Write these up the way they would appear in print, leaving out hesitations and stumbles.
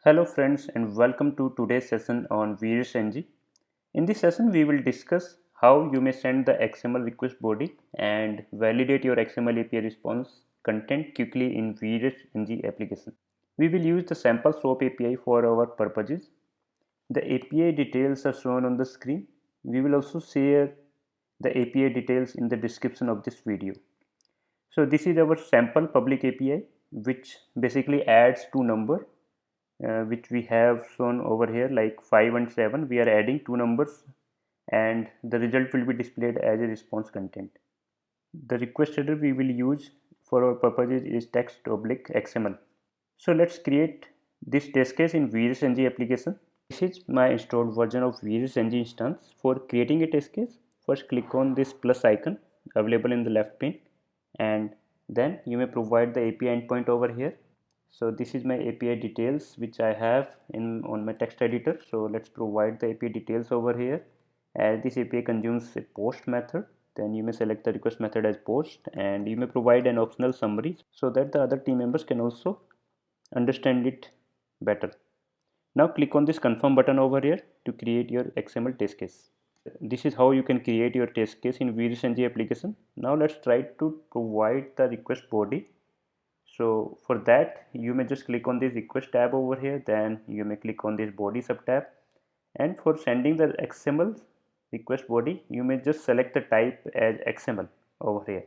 Hello friends and welcome to today's session on VirusNG. In this session we will discuss how you may send the XML request body and validate your XML API response content quickly in VirusNG application. We will use the sample SOAP API for our purposes. The API details are shown on the screen. We will also share the API details in the description of this video. So this is our sample public API which basically adds two numbers which we have shown over here like 5 and 7. We are adding two numbers and the result will be displayed as a response content. The request header we will use for our purposes is text oblique XML. So let's create this test case in VirusNG application. This is my installed version of VirusNG instance. For creating a test case, first click on this plus icon available in the left pane, and then you may provide the API endpoint over here. So this is my API details which I have on my text editor. So let's provide the API details over here. As this API consumes a post method, then you may select the request method as post, and you may provide an optional summary so that the other team members can also understand it better. Now click on this confirm button over here to create your XML test case. This is how you can create your test case in VirusNG application. Now let's try to provide the request body. So for that you may just click on this request tab over here, then you may click on this body sub tab, and for sending the XML request body you may just select the type as XML over here.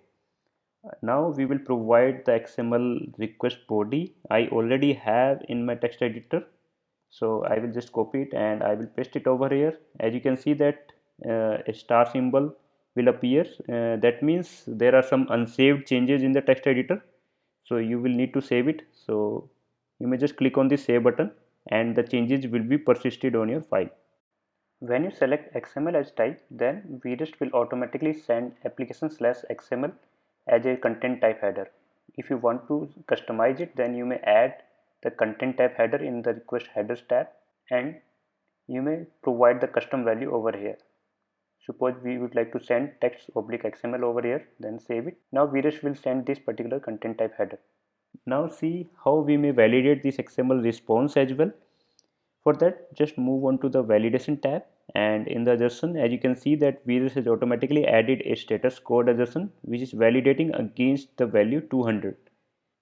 Now we will provide the XML request body I already have in my text editor. So I will just copy it and I will paste it over here. As you can see that a star symbol will appear. That means there are some unsaved changes in the text editor, so you will need to save it. So you may just click on the save button and the changes will be persisted on your file. When you select XML as type, then Virust will automatically send application/XML as a content type header. If you want to customize it, then you may add the content type header in the request headers tab, and you may provide the custom value over here. Suppose we would like to send text oblique XML over here, then save it. Now Virust will send this particular content type header. Now see how we may validate this XML response as well. For that, just move on to the validation tab, and in the assertion, as you can see that Virus has automatically added a status code assertion which is validating against the value 200.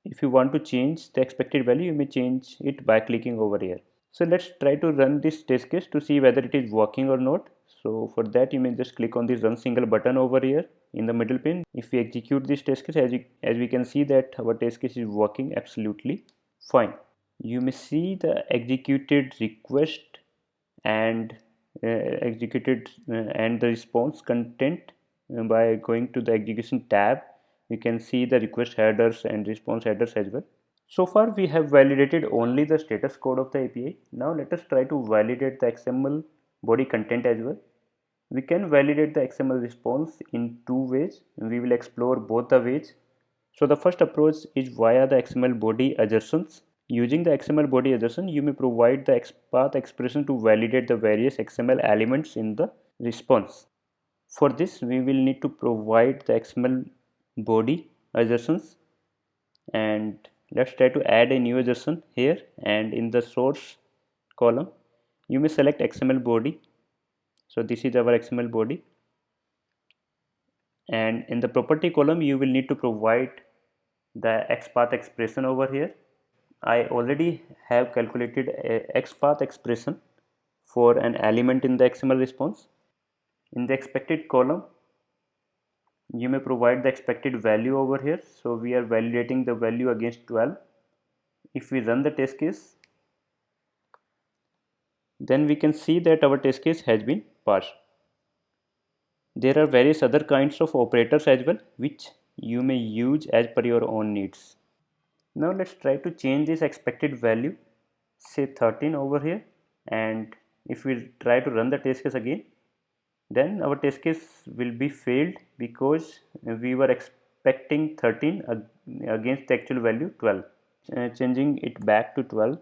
If you want to change the expected value, you may change it by clicking over here. So let's try to run this test case to see whether it is working or not. So for that you may just click on this run single button over here in the middle pane. If we execute this test case, as we can see that our test case is working absolutely fine. You may see the executed request and and the response content by going to the execution tab. You can see the request headers and response headers as well. So far we have validated only the status code of the API. Now let us try to validate the XML body content as well. We can validate the XML response in two ways. We will explore both the ways. So the first approach is via the XML body assertions. Using the XML body assertion, you may provide the XPath expression to validate the various XML elements in the response. For this, we will need to provide the XML body assertions, and let's try to add a new assertion here, and in the source column you may select XML body. So this is our XML body, and in the property column you will need to provide the XPath expression over here. I already have calculated a XPath expression for an element in the XML response. In the expected column you may provide the expected value over here. So we are validating the value against 12. If we run the test case, then we can see that our test case has been passed. There are various other kinds of operators as well which you may use as per your own needs. Now let's try to change this expected value, say 13 over here, and if we try to run the test case again, then our test case will be failed because we were expecting 13 against the actual value 12. Changing it back to 12.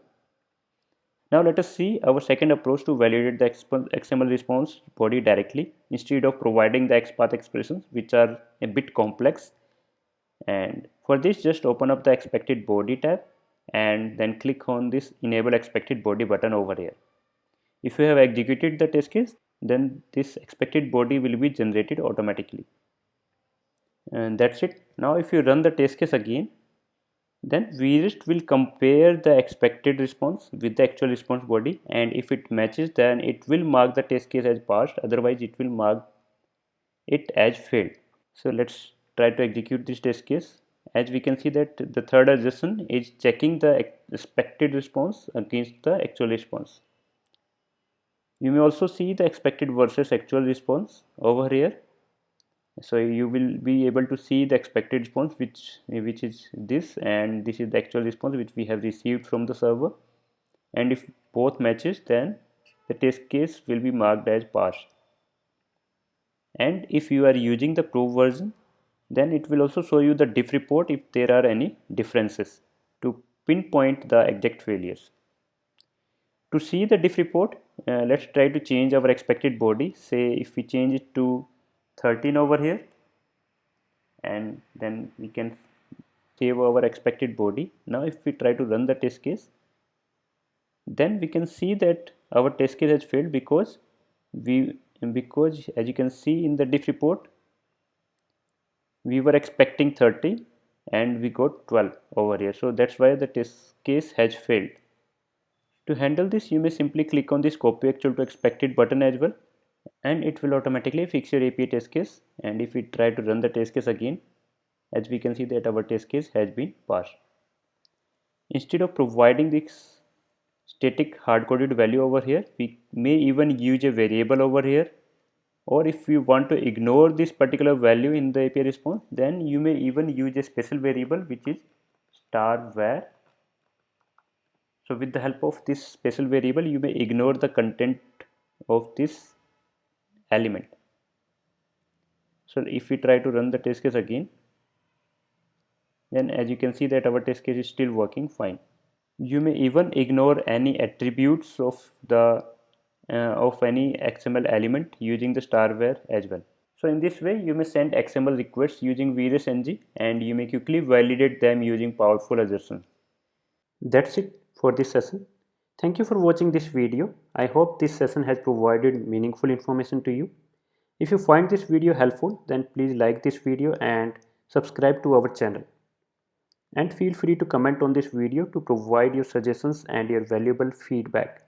Now let us see our second approach to validate the XML response body directly instead of providing the XPath expressions which are a bit complex. And for this, just open up the expected body tab and then click on this enable expected body button over here. If you have executed the test case, then this expected body will be generated automatically, and that's it. Now if you run the test case again, then VREST will compare the expected response with the actual response body, and if it matches, then it will mark the test case as passed, otherwise it will mark it as failed. So let's try to execute this test case. As we can see that the third assertion is checking the expected response against the actual response. You may also see the expected versus actual response over here. So you will be able to see the expected response, which is this, and this is the actual response which we have received from the server. And if both matches, then the test case will be marked as passed. And if you are using the pro version, then it will also show you the diff report if there are any differences to pinpoint the exact failures. To see the diff report, let's try to change our expected body. Say if we change it to 13 over here, and then we can save our expected body. Now if we try to run the test case, then we can see that our test case has failed because as you can see in the diff report, we were expecting 30 and we got 12 over here. So that's why the test case has failed. To handle this, you may simply click on this copy actual to expected button as well, and it will automatically fix your API test case. And if we try to run the test case again, as we can see that our test case has been passed. Instead of providing this static hard-coded value over here, we may even use a variable over here, or if you want to ignore this particular value in the API response, then you may even use a special variable which is *var. So with the help of this special variable, you may ignore the content of this element. So if we try to run the test case again, then as you can see that our test case is still working fine. You may even ignore any attributes of the of any XML element using the *var as well. So in this way, you may send XML requests using VREST-NG, and you may quickly validate them using powerful assertions. That's it for this session. Thank you for watching this video. I hope this session has provided meaningful information to you. If you find this video helpful, then please like this video and subscribe to our channel. And feel free to comment on this video to provide your suggestions and your valuable feedback.